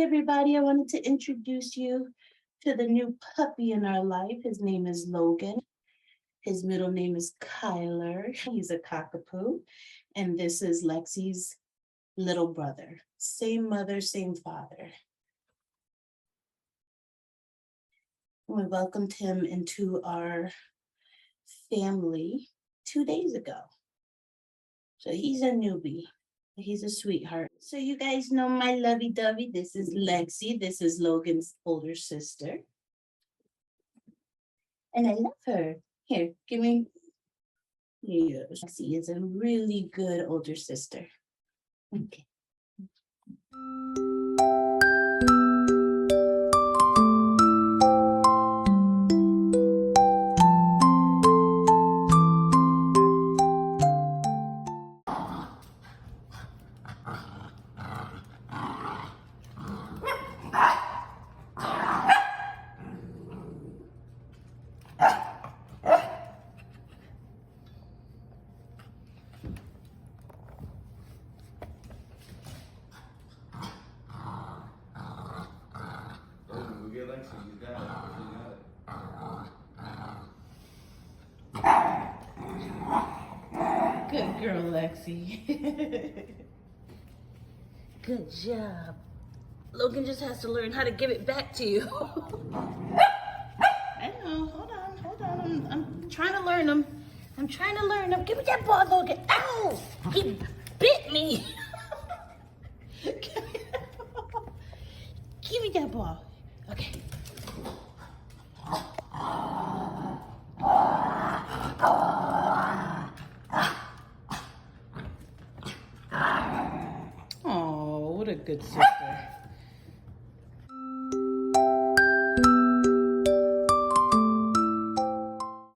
everybody. I wanted to introduce you to the new puppy in our life. His name is Logan. His middle name is Kyler. He's a cockapoo. And this is Lexi's little brother. Same mother, same father. We welcomed him into our family 2 days ago. So he's a newbie. He's a sweetheart. So you guys know my lovey-dovey. This is Lexi. This is Logan's older sister. And I love her. Here, give me. Yeah, Lexi is a really good older sister. Okay. Good girl, Lexi. Good job. Logan just has to learn how to give it back to you. I know. Hold on. I'm trying to learn him. Give me that ball, Logan. Ow! He bit me. Give me that ball. Okay. Oh, what a good sister.